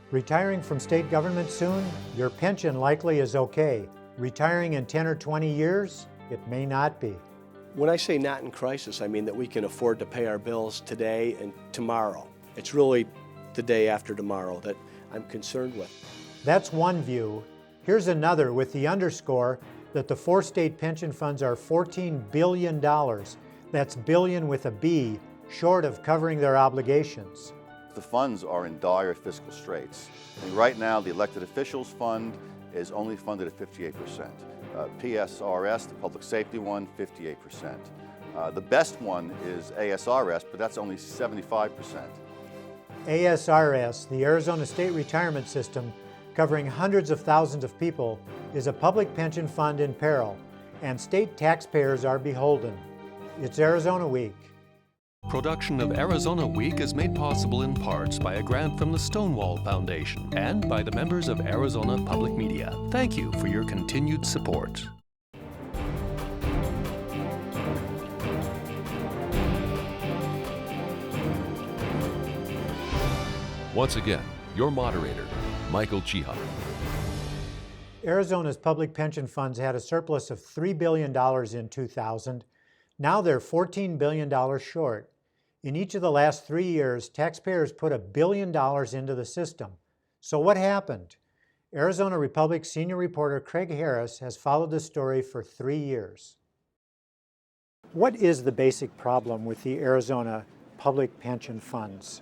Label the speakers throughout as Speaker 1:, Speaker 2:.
Speaker 1: Retiring from state government soon? Your pension likely is okay. Retiring in 10 or 20 years? It may not be.
Speaker 2: When I say not in crisis, I mean that we can afford to pay our bills today and tomorrow. It's really the day after tomorrow that I'm concerned with.
Speaker 1: That's one view. Here's another with the underscore that the 4 state pension funds are $14 billion. That's billion with a B, short of covering their obligations.
Speaker 3: The funds are in dire fiscal straits. And right now, the elected officials fund is only funded at 58%. PSRS, the public safety one, 58%. The best one is ASRS, but that's only 75%.
Speaker 1: ASRS, the Arizona State Retirement System, covering hundreds of thousands of people, is a public pension fund in peril, and state taxpayers are beholden. It's Arizona Week.
Speaker 4: Production of Arizona Week is made possible in parts by a grant from the Stonewall Foundation and by the members of Arizona Public Media. Thank you for your continued support. Once again, your moderator, Michael Chihar.
Speaker 1: Arizona's public pension funds had a surplus of $3 billion in 2000. Now they're $14 billion short. In each of the last 3 years, taxpayers put $1 billion into the system. So what happened? Arizona Republic senior reporter Craig Harris has followed the story for 3 years. What is the basic problem with the Arizona public pension funds?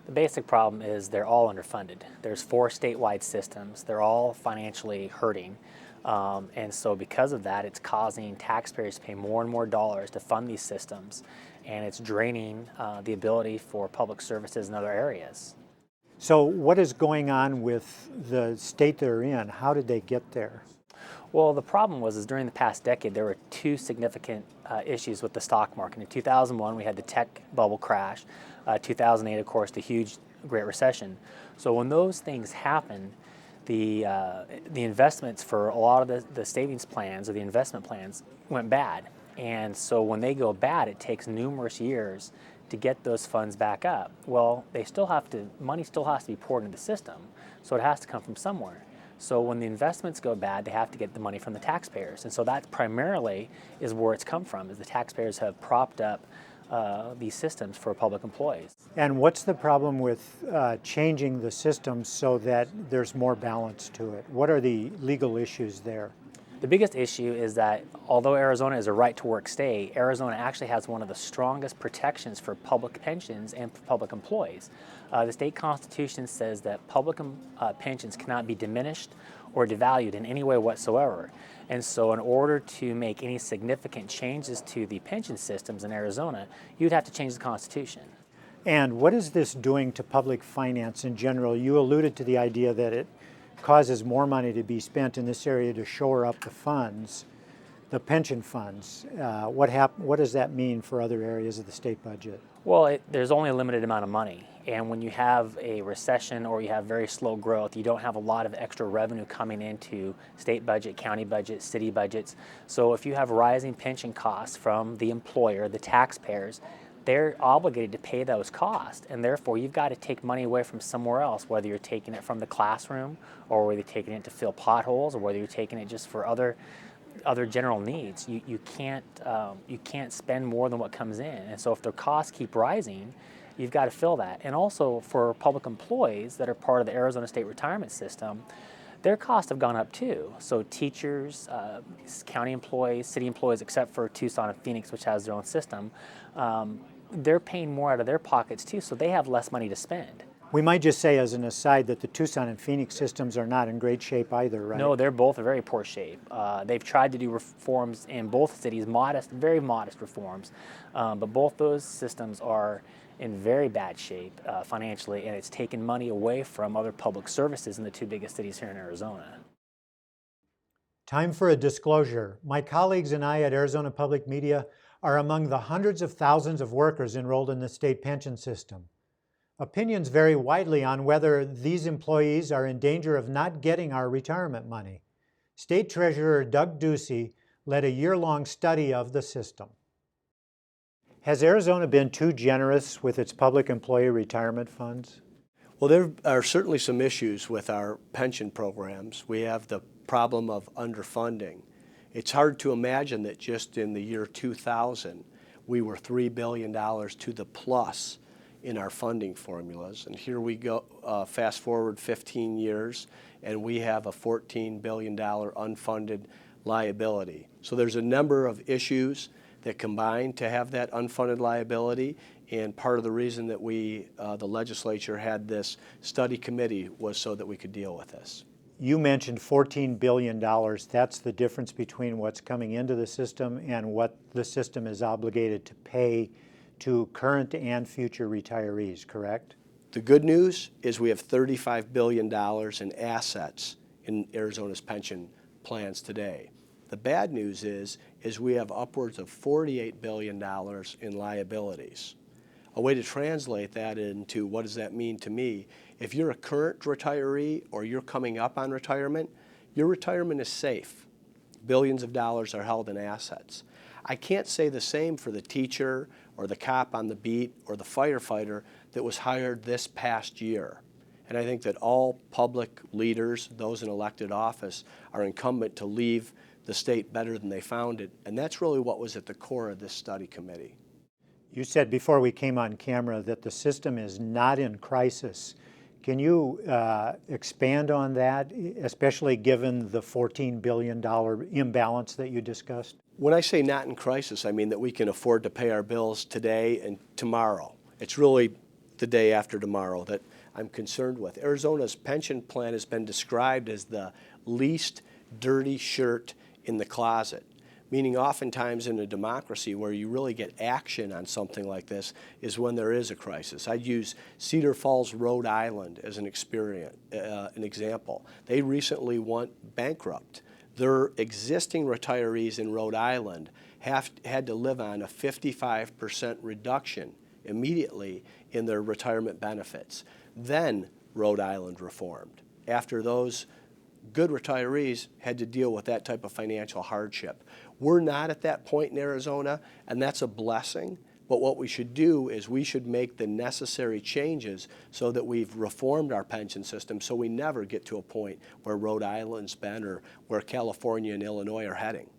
Speaker 5: The basic problem is they're all underfunded. There's 4 statewide systems. They're all financially hurting. And so because of that, it's causing taxpayers to pay more and more dollars to fund these systems, and it's draining the ability for public services in other areas.
Speaker 1: So what is going on with the state they're in? How did they get there?
Speaker 5: Well, the problem was during the past decade, there were 2 significant issues with the stock market. In 2001, we had the tech bubble crash. 2008, of course, the huge Great Recession. So when those things happened, the investments for a lot of the savings plans or the investment plans went bad. And so when they go bad, it takes numerous years to get those funds back up. Well, money still has to be poured into the system, so it has to come from somewhere. So when the investments go bad, they have to get the money from the taxpayers. And so that primarily is where it's come from, is the taxpayers have propped up these systems for public employees.
Speaker 1: And what's the problem with changing the system so that there's more balance to it? What are the legal issues there?
Speaker 5: The biggest issue is that although Arizona is a right-to-work state, Arizona actually has one of the strongest protections for public pensions and for public employees. The state constitution says that public pensions cannot be diminished or devalued in any way whatsoever. And so in order to make any significant changes to the pension systems in Arizona, you'd have to change the constitution.
Speaker 1: And what is this doing to public finance in general? You alluded to the idea that it causes more money to be spent in this area to shore up the funds, the pension funds. What does that mean for other areas of the state budget?
Speaker 5: Well, there's only a limited amount of money. And when you have a recession or you have very slow growth, you don't have a lot of extra revenue coming into state budget, county budget, city budgets. So if you have rising pension costs from the employer, the taxpayers, they're obligated to pay those costs, and therefore you've got to take money away from somewhere else, whether you're taking it from the classroom or whether you're taking it to fill potholes or whether you're taking it just for other general needs. You can't spend more than what comes in, and so if the costs keep rising, you've got to fill that. And also for public employees that are part of the Arizona State Retirement System, their costs have gone up too. So teachers, county employees, city employees, except for Tucson and Phoenix, which has their own system, they're paying more out of their pockets too, so they have less money to spend.
Speaker 1: We might just say as an aside that the Tucson and Phoenix systems are not in great shape either, right?
Speaker 5: No, they're both in very poor shape. They've tried to do reforms in both cities, very modest reforms, but both those systems are in very bad shape financially, and it's taken money away from other public services in the 2 biggest cities here in Arizona.
Speaker 1: Time for a disclosure. My colleagues and I at Arizona Public Media are among the hundreds of thousands of workers enrolled in the state pension system. Opinions vary widely on whether these employees are in danger of not getting our retirement money. State Treasurer Doug Ducey led a year-long study of the system. Has Arizona been too generous with its public employee retirement funds?
Speaker 2: Well, there are certainly some issues with our pension programs. We have the problem of underfunding. It's hard to imagine that just in the year 2000, we were $3 billion to the plus in our funding formulas. And here we go, fast forward 15 years, and we have a $14 billion unfunded liability. So there's a number of issues that combine to have that unfunded liability. And part of the reason that the legislature had this study committee was so that we could deal with this.
Speaker 1: You mentioned $14 billion. That's the difference between what's coming into the system and what the system is obligated to pay to current and future retirees, correct?
Speaker 2: The good news is we have $35 billion in assets in Arizona's pension plans today. The bad news is we have upwards of $48 billion in liabilities. A way to translate that into what does that mean to me? If you're a current retiree or you're coming up on retirement, your retirement is safe. Billions of dollars are held in assets. I can't say the same for the teacher or the cop on the beat or the firefighter that was hired this past year. And I think that all public leaders, those in elected office, are incumbent to leave the state better than they found it. And that's really what was at the core of this study committee.
Speaker 1: You said before we came on camera that the system is not in crisis. Can you expand on that, especially given the $14 billion imbalance that you discussed?
Speaker 2: When I say not in crisis, I mean that we can afford to pay our bills today and tomorrow. It's really the day after tomorrow that I'm concerned with. Arizona's pension plan has been described as the least dirty shirt in the closet, meaning oftentimes in a democracy where you really get action on something like this is when there is a crisis. I'd use Cedar Falls, Rhode Island as an example. They recently went bankrupt. Their existing retirees in Rhode Island had to live on a 55% reduction immediately in their retirement benefits. Then Rhode Island reformed. After those good retirees had to deal with that type of financial hardship. We're not at that point in Arizona, and that's a blessing. But what we should do is we should make the necessary changes so that we've reformed our pension system so we never get to a point where Rhode Island's been or where California and Illinois are heading.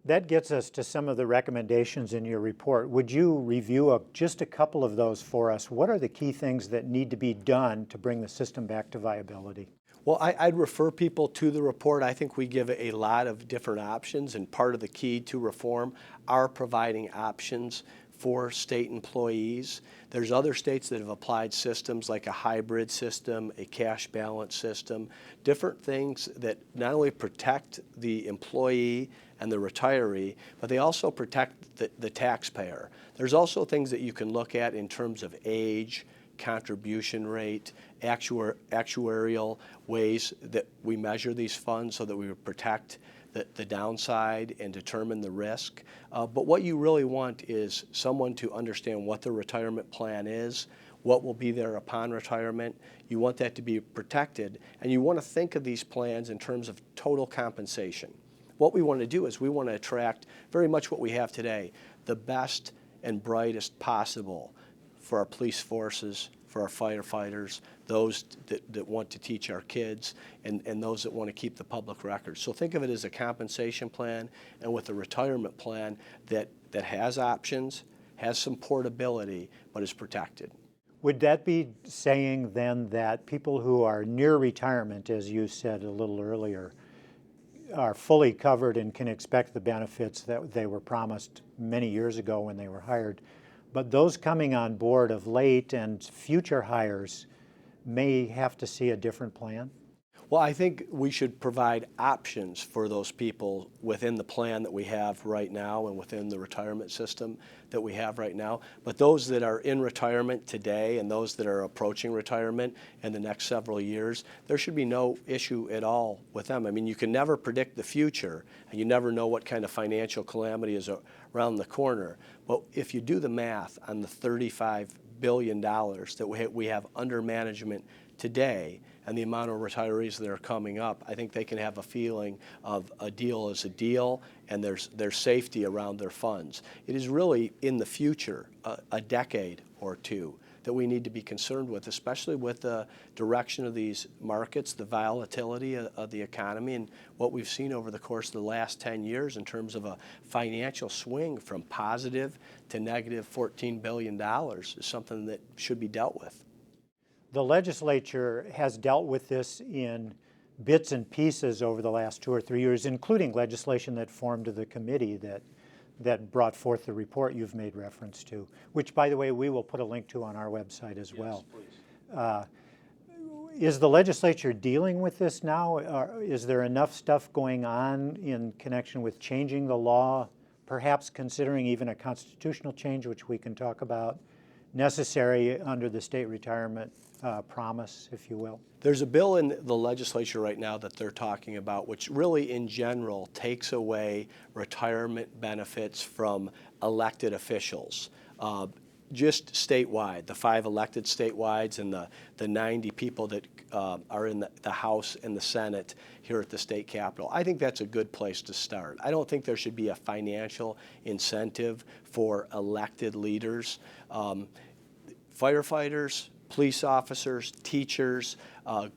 Speaker 1: That gets us to some of the recommendations in your report. Would you review just a couple of those for us? What are the key things that need to be done to bring the system back to viability?
Speaker 2: Well, I'd refer people to the report. I think we give a lot of different options, and part of the key to reform are providing options for state employees. There's other states that have applied systems like a hybrid system, a cash balance system, different things that not only protect the employee and the retiree, but they also protect the taxpayer. There's also things that you can look at in terms of age, contribution rate, actuarial ways that we measure these funds so that we protect the downside and determine the risk. But what you really want is someone to understand what the retirement plan is, what will be there upon retirement. You want that to be protected, and you want to think of these plans in terms of total compensation. What we want to do is we want to attract very much what we have today, the best and brightest possible for our police forces, for our firefighters, those that want to teach our kids, and those that want to keep the public records. So think of it as a compensation plan and with a retirement plan that has options, has some portability, but is protected.
Speaker 1: Would that be saying then that people who are near retirement, as you said a little earlier, are fully covered and can expect the benefits that they were promised many years ago when they were hired, but those coming on board of late and future hires may have to see a different plan?
Speaker 2: Well, I think we should provide options for those people within the plan that we have right now and within the retirement system that we have right now. But those that are in retirement today and those that are approaching retirement in the next several years, there should be no issue at all with them. I mean, you can never predict the future, and you never know what kind of financial calamity is around the corner. But if you do the math on the $35 billion that we have under management today and the amount of retirees that are coming up, I think they can have a feeling of a deal is a deal and there's safety around their funds. It is really in the future, a decade or two, that we need to be concerned with, especially with the direction of these markets, the volatility of the economy, and what we've seen over the course of the last 10 years in terms of a financial swing from positive to negative $14 billion is something that should be dealt with.
Speaker 1: The legislature has dealt with this in bits and pieces over the last 2 or 3 years, including legislation that formed the committee that brought forth the report you've made reference to, which, by the way, we will put a link to on our website as well.
Speaker 2: Yes, please.
Speaker 1: Is the legislature dealing with this now? Is there enough stuff going on in connection with changing the law, perhaps considering even a constitutional change, which we can talk about, necessary under the state retirement promise, if you will?
Speaker 2: There's a bill in the legislature right now that they're talking about, which really in general takes away retirement benefits from elected officials. Just statewide, the 5 elected statewide and the 90 people that are in the House and the Senate here at the state capitol. I think that's a good place to start. I don't think there should be a financial incentive for elected leaders. Firefighters, police officers, teachers,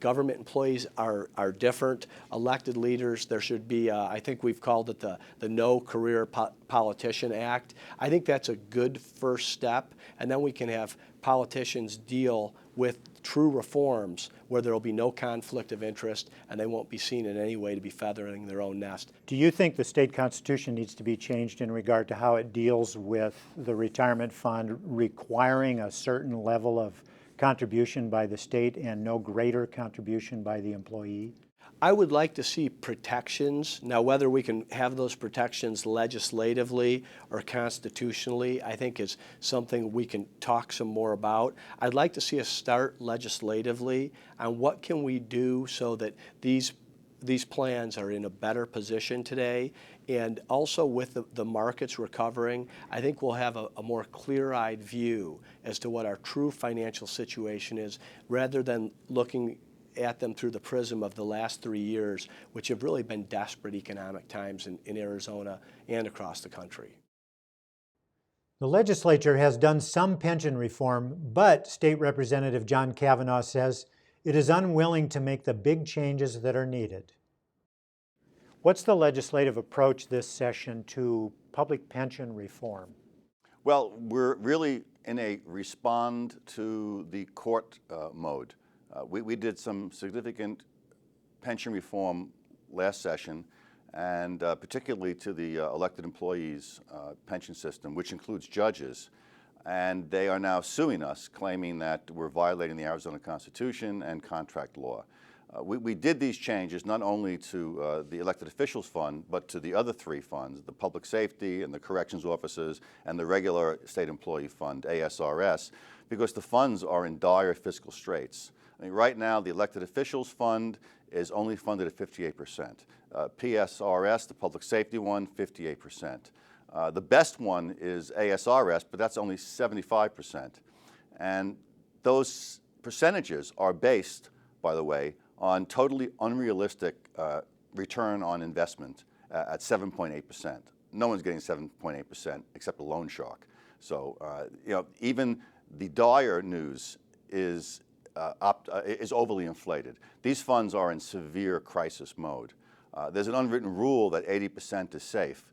Speaker 2: government employees are different. Elected leaders, there should be, I think we've called it the No Career Politician Act. I think that's a good first step, and then we can have politicians deal with true reforms where there will be no conflict of interest and they won't be seen in any way to be feathering their own nest.
Speaker 1: Do you think the state constitution needs to be changed in regard to how it deals with the retirement fund requiring a certain level of contribution by the state and no greater contribution by the employee?
Speaker 2: I would like to see protections. Now, whether we can have those protections legislatively or constitutionally, I think is something we can talk some more about. I'd like to see us start legislatively on what can we do so that these plans are in a better position today. And also with the markets recovering, I think we'll have a more clear-eyed view as to what our true financial situation is, rather than looking at them through the prism of the last 3 years, which have really been desperate economic times in Arizona and across the country.
Speaker 1: The legislature has done some pension reform, but State Representative John Kavanagh says it is unwilling to make the big changes that are needed. What's the legislative approach this session to public pension reform?
Speaker 3: Well, we're really in a respond to the court mode. We did some significant pension reform last session, and particularly to the elected employees' pension system, which includes judges. And they are now suing us, claiming that we're violating the Arizona Constitution and contract law. We did these changes not only to the elected officials fund, but to the other 3 funds, the public safety and the corrections officers and the regular state employee fund, ASRS, because the funds are in dire fiscal straits. I mean, right now, the elected officials fund is only funded at 58%. PSRS, the public safety one, 58%. The best one is ASRS, but that's only 75%. And those percentages are based, by the way, on totally unrealistic return on investment at 7.8%. No one's getting 7.8% except a loan shark. So, even the dire news is overly inflated. These funds are in severe crisis mode. There's an unwritten rule that 80% is safe,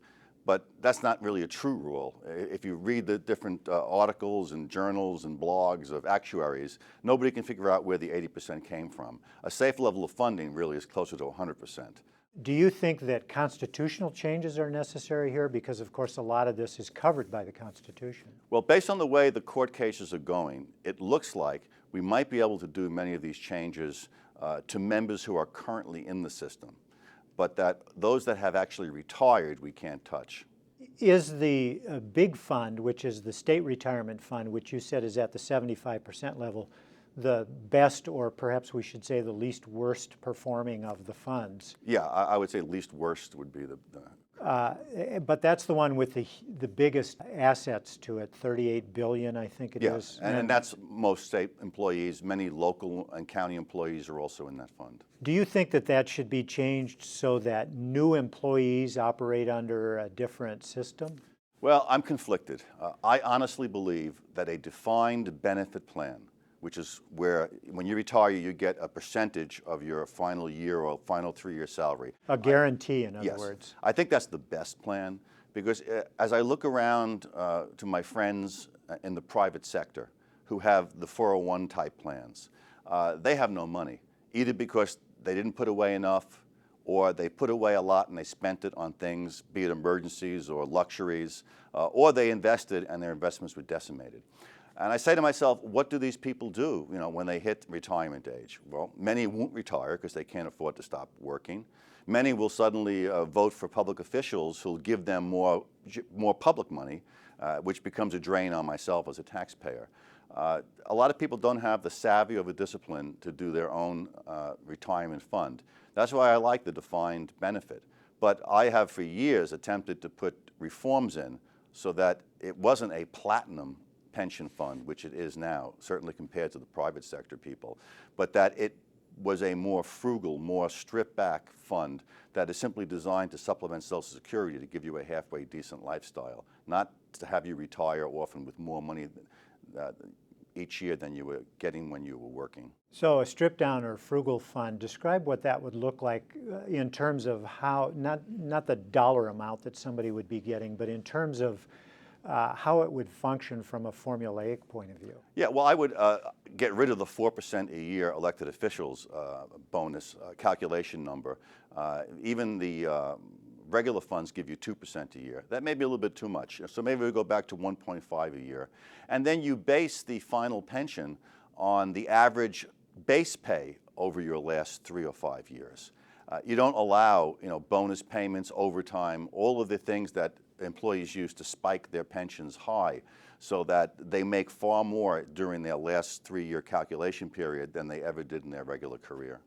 Speaker 3: but that's not really a true rule. If you read the different articles and journals and blogs of actuaries, nobody can figure out where the 80% came from. A safe level of funding really is closer to 100%.
Speaker 1: Do you think that constitutional changes are necessary here? Because, of course, a lot of this is covered by the Constitution.
Speaker 3: Well, based on the way the court cases are going, it looks like we might be able to do many of these changes to members who are currently in the system, but that those that have actually retired, we can't touch.
Speaker 1: Is the big fund, which is the state retirement fund, which you said is at the 75% level, the best, or perhaps we should say the least worst performing of the funds?
Speaker 3: Yeah, I would say least worst would be the
Speaker 1: but that's the one with the biggest assets to it, $38 billion, I think it is.
Speaker 3: And that's most state employees. Many local and county employees are also in that fund.
Speaker 1: Do you think that that should be changed so that new employees operate under a different system?
Speaker 3: Well, I'm conflicted. I honestly believe that a defined benefit plan, which is where when you retire, you get a percentage of your final year or final 3-year salary.
Speaker 1: A guarantee, in other
Speaker 3: Yes.
Speaker 1: words.
Speaker 3: I think that's the best plan because as I look around to my friends in the private sector who have the 401 type plans, they have no money, either because they didn't put away enough or they put away a lot and they spent it on things, be it emergencies or luxuries, or they invested and their investments were decimated. And I say to myself, what do these people do, when they hit retirement age? Well, many won't retire because they can't afford to stop working. Many will suddenly vote for public officials who'll give them more public money, which becomes a drain on myself as a taxpayer. A lot of people don't have the savvy or the discipline to do their own retirement fund. That's why I like the defined benefit. But I have for years attempted to put reforms in so that it wasn't a platinum pension fund, which it is now, certainly compared to the private sector people, but that it was a more frugal, more stripped back fund that is simply designed to supplement Social Security to give you a halfway decent lifestyle, not to have you retire often with more money each year than you were getting when you were working.
Speaker 1: So a stripped down or frugal fund, describe what that would look like in terms of how, not the dollar amount that somebody would be getting, but in terms of how it would function from a formulaic point of view.
Speaker 3: Yeah, well, I would get rid of the 4% a year elected officials bonus calculation number. Even the regular funds give you 2% a year. That may be a little bit too much. So maybe we go back to 1.5 a year. And then you base the final pension on the average base pay over your last 3 or 5 years. You don't allow, bonus payments, overtime, all of the things that employees use to spike their pensions high so that they make far more during their last 3-year calculation period than they ever did in their regular career.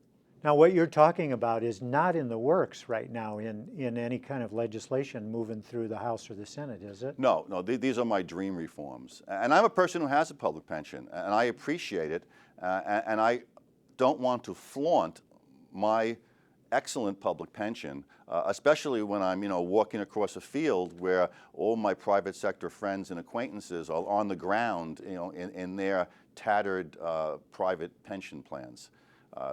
Speaker 1: Now, what you're talking about is not in the works right now in any kind of legislation moving through the House or the Senate, is it?
Speaker 3: No, these are my dream reforms. And I'm a person who has a public pension, and I appreciate it, and I don't want to flaunt my excellent public pension, especially when I'm, walking across a field where all my private sector friends and acquaintances are on the ground, in their tattered private pension plans.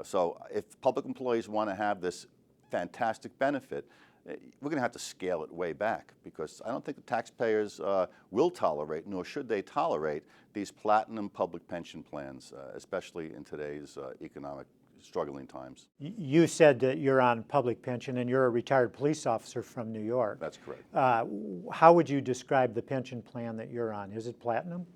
Speaker 3: So if public employees want to have this fantastic benefit, we're going to have to scale it way back because I don't think the taxpayers will tolerate, nor should they tolerate, these platinum public pension plans, especially in today's economic struggling times.
Speaker 1: You said that you're on public pension and you're a retired police officer from New York.
Speaker 3: That's correct.
Speaker 1: How would you describe the pension plan that you're on? Is it platinum?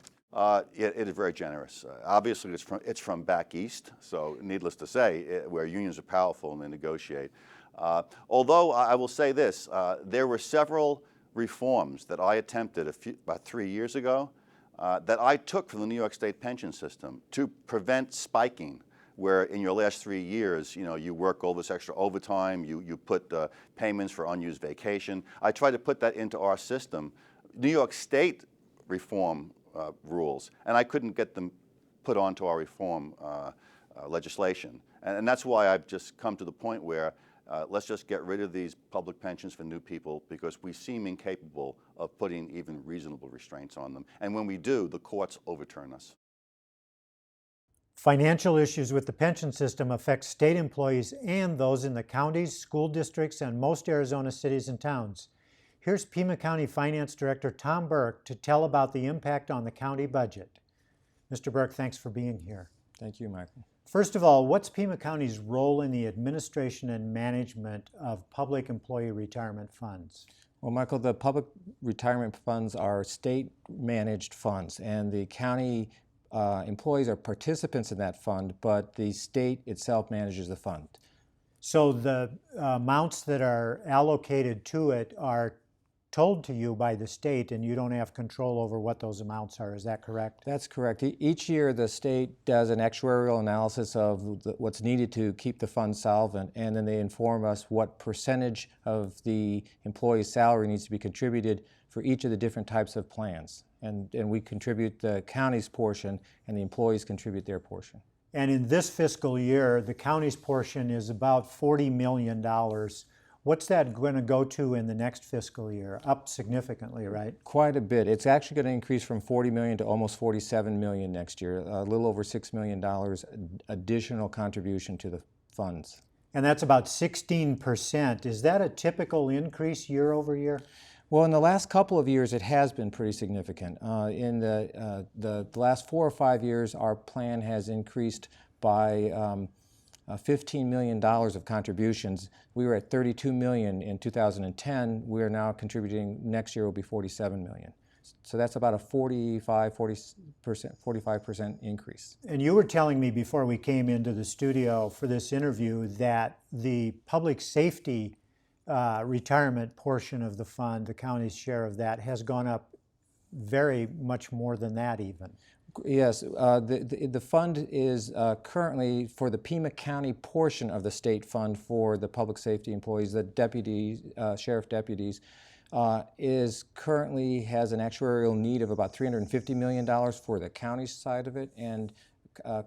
Speaker 3: It is very generous. Obviously, it's from back east, so needless to say, where unions are powerful and they negotiate. Although I will say this, there were several reforms that I attempted about 3 years ago that I took from the New York State pension system to prevent spiking, where in your last 3 years, you work all this extra overtime, you put payments for unused vacation. I tried to put that into our system. New York State reform rules, and I couldn't get them put onto our reform legislation. And that's why I've just come to the point where let's just get rid of these public pensions for new people because we seem incapable of putting even reasonable restraints on them. And when we do, the courts overturn us.
Speaker 1: Financial issues with the pension system affect state employees and those in the counties, school districts, and most Arizona cities and towns. Here's Pima County Finance Director Tom Burke to tell about the impact on the county budget. Mr. Burke, thanks for being here.
Speaker 6: Thank you, Michael.
Speaker 1: First of all, what's Pima County's role in the administration and management of public employee retirement funds?
Speaker 6: Well, Michael, the public retirement funds are state-managed funds, and the county employees are participants in that fund, but the state itself manages the fund.
Speaker 1: So the amounts that are allocated to it are told to you by the state, and you don't have control over what those amounts are. Is that correct?
Speaker 6: That's correct. Each year, the state does an actuarial analysis of what's needed to keep the fund solvent, and then they inform us what percentage of the employee's salary needs to be contributed for each of the different types of plans. And we contribute the county's portion, and the employees contribute their portion. And
Speaker 1: in this fiscal year, the county's portion is about $40 million. What's that going to go to in the next fiscal year? Up significantly, right?
Speaker 6: Quite a bit. It's actually going to increase from $40 million to almost $47 million next year, a little over $6 million additional contribution to the funds.
Speaker 1: And that's about 16%. Is that a typical increase year over year?
Speaker 6: Well, in the last couple of years, it has been pretty significant. In the last 4 or 5 years, our plan has increased by $15 million of contributions. We were at $32 million in 2010. We are now contributing, next year will be $47 million. So that's about a 45% increase.
Speaker 1: And you were telling me before we came into the studio for this interview that the public safety retirement portion of the fund, the county's share of that, has gone up very much more than that even.
Speaker 6: Yes, the fund is currently, for the Pima County portion of the state fund for the public safety employees, the deputies, sheriff deputies, is currently has an actuarial need of about $350 million for the county side of it, and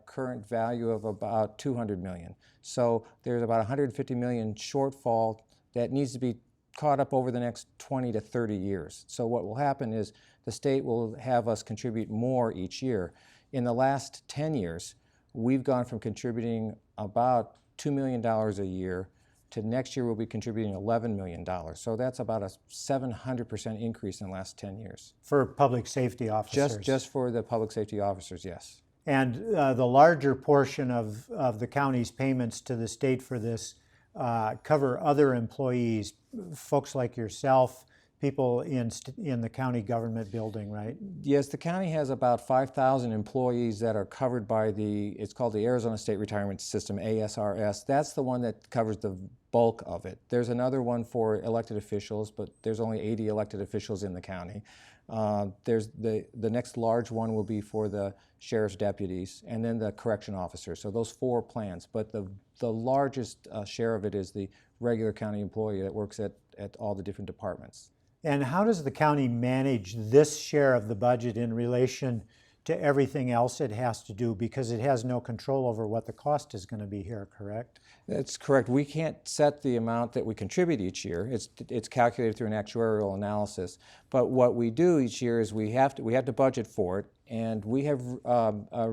Speaker 6: current value of about $200 million. So there's about $150 million shortfall that needs to be caught up over the next 20 to 30 years. So what will happen is the state will have us contribute more each year. In the last 10 years, we've gone from contributing about $2 million a year to next year we'll be contributing $11 million. So that's about a 700% increase in the last 10 years.
Speaker 1: For public safety officers?
Speaker 6: Just for the public safety officers, yes.
Speaker 1: And the larger portion of the county's payments to the state for this cover other employees, folks like yourself, people in the county government building, right?
Speaker 6: Yes, the county has about 5,000 employees that are covered by it's called the Arizona State Retirement System, ASRS. That's the one that covers the bulk of it. There's another one for elected officials, but there's only 80 elected officials in the county. There's the next large one will be for the sheriff's deputies, and then the correction officers. So those 4 plans, but the largest share of it is the regular county employee that works at all the different departments.
Speaker 1: And how does the county manage this share of the budget in relation to everything else it has to do, because it has no control over what the cost is going to be here, correct?
Speaker 6: That's correct. We can't set the amount that we contribute each year. It's calculated through an actuarial analysis. But what we do each year is we have to budget for it, and we have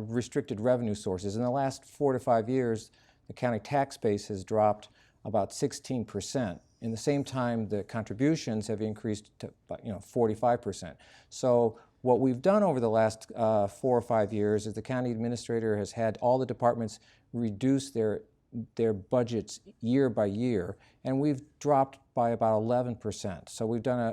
Speaker 6: restricted revenue sources. In the last 4 to 5 years, the county tax base has dropped about 16%. In the same time, the contributions have increased to 45%. So what we've done over the last 4 or 5 years is the county administrator has had all the departments reduce their budgets year by year, and we've dropped by about 11%. So we've done a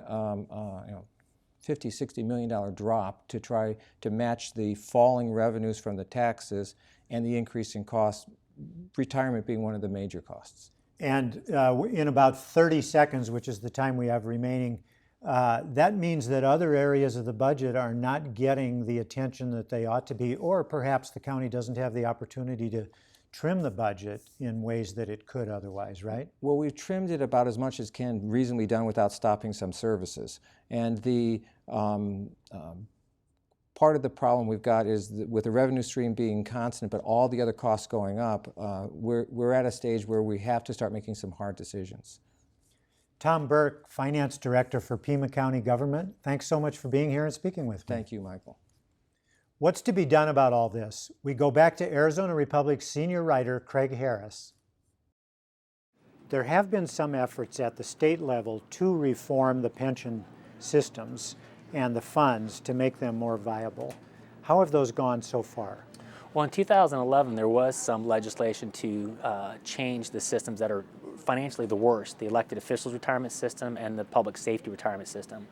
Speaker 6: $50, $60 million drop to try to match the falling revenues from the taxes and the increase in costs, retirement being one of the major costs.
Speaker 1: And in about 30 seconds, which is the time we have remaining, that means that other areas of the budget are not getting the attention that they ought to be, or perhaps the county doesn't have the opportunity to trim the budget in ways that it could otherwise, right?
Speaker 6: Well, we've trimmed it about as much as can reasonably done without stopping some services. And the part of the problem we've got is that with the revenue stream being constant, but all the other costs going up, we're at a stage where we have to start making some hard decisions.
Speaker 1: Tom Burke, Finance Director for Pima County Government, thanks so much for being here and speaking with me.
Speaker 6: Thank you, Michael.
Speaker 1: What's to be done about all this? We go back to Arizona Republic's senior writer, Craig Harris. There have been some efforts at the state level to reform the pension systems and the funds to make them more viable. How have those gone so far?
Speaker 5: Well, in 2011, there was some legislation to change the systems that are financially the worst, the elected officials retirement system and the public safety retirement system.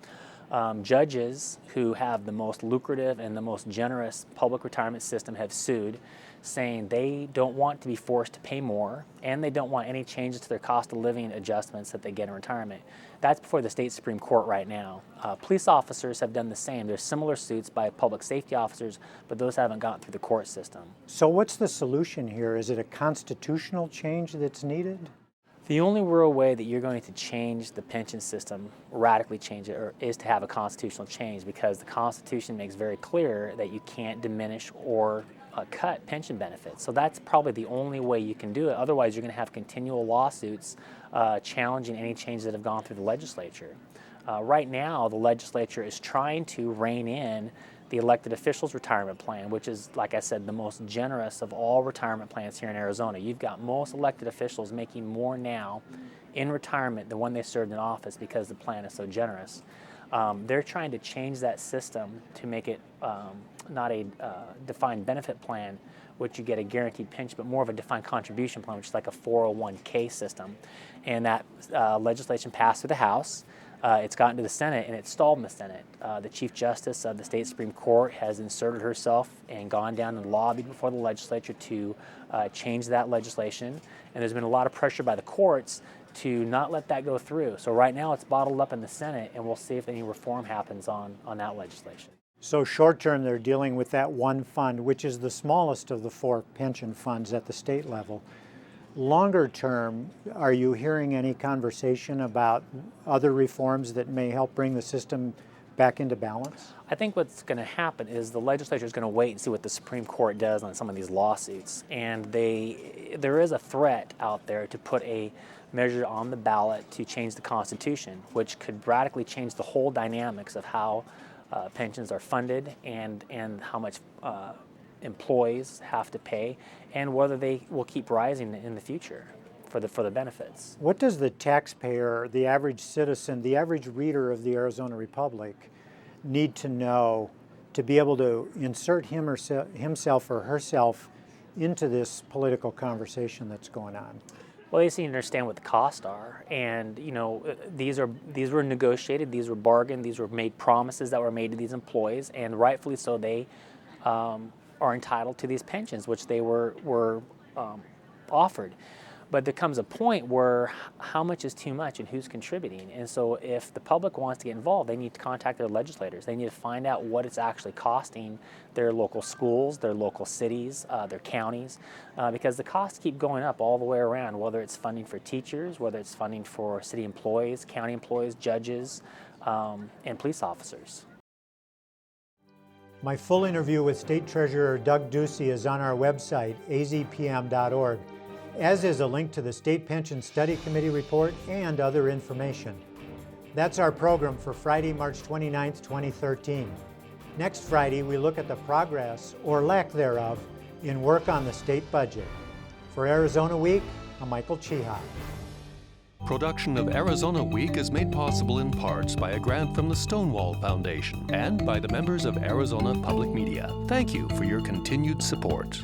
Speaker 5: Judges who have the most lucrative and the most generous public retirement system have sued, saying they don't want to be forced to pay more, and they don't want any changes to their cost of living adjustments that they get in retirement. That's before the state Supreme Court right now. Police officers have done the same. There's similar suits by public safety officers, but those haven't gotten through the court system.
Speaker 1: So what's the solution here? Is it a constitutional change that's needed?
Speaker 5: The only real way that you're going to change the pension system, radically change it, is to have a constitutional change, because the Constitution makes very clear that you can't diminish or cut pension benefits. So that's probably the only way you can do it. Otherwise, you're going to have continual lawsuits challenging any changes that have gone through the legislature. Right now, the legislature is trying to rein in the elected officials' retirement plan, which is, like I said, the most generous of all retirement plans here in Arizona. You've got most elected officials making more now in retirement than when they served in office because the plan is so generous. They're trying to change that system to make it not a defined benefit plan, which you get a guaranteed pension, but more of a defined contribution plan, which is like a 401k system. And that legislation passed through the House. It's gotten to the Senate, and it's stalled in the Senate. The Chief Justice of the state Supreme Court has inserted herself and gone down and lobbied before the legislature to change that legislation. And there's been a lot of pressure by the courts to not let that go through. So right now it's bottled up in the Senate, and we'll see if any reform happens on that legislation.
Speaker 1: So short term, they're dealing with that one fund, which is the smallest of the 4 pension funds at the state level. Longer term, are you hearing any conversation about other reforms that may help bring the system back into balance?
Speaker 5: I think what's going to happen is the legislature is going to wait and see what the Supreme Court does on some of these lawsuits. And there is a threat out there to put a measure on the ballot to change the Constitution, which could radically change the whole dynamics of how pensions are funded and how much employees have to pay, and whether they will keep rising in the future for the benefits.
Speaker 1: What does the taxpayer, the average citizen, the average reader of the Arizona Republic need to know to be able to insert himself or herself into this political conversation that's going on?
Speaker 5: Well, they just need to understand what the costs are, and these were negotiated, these were bargained, these were made promises that were made to these employees, and rightfully so, they are entitled to these pensions, which they were offered. But there comes a point where how much is too much and who's contributing? And so if the public wants to get involved, they need to contact their legislators. They need to find out what it's actually costing their local schools, their local cities, their counties, because the costs keep going up all the way around, whether it's funding for teachers, whether it's funding for city employees, county employees, judges, and police officers.
Speaker 1: My full interview with State Treasurer Doug Ducey is on our website, azpm.org, as is a link to the State Pension Study Committee report and other information. That's our program for Friday, March 29th, 2013. Next Friday, we look at the progress, or lack thereof, in work on the state budget. For Arizona Week, I'm Michael Chihak.
Speaker 4: Production of Arizona Week is made possible in parts by a grant from the Stonewall Foundation and by the members of Arizona Public Media. Thank you for your continued support.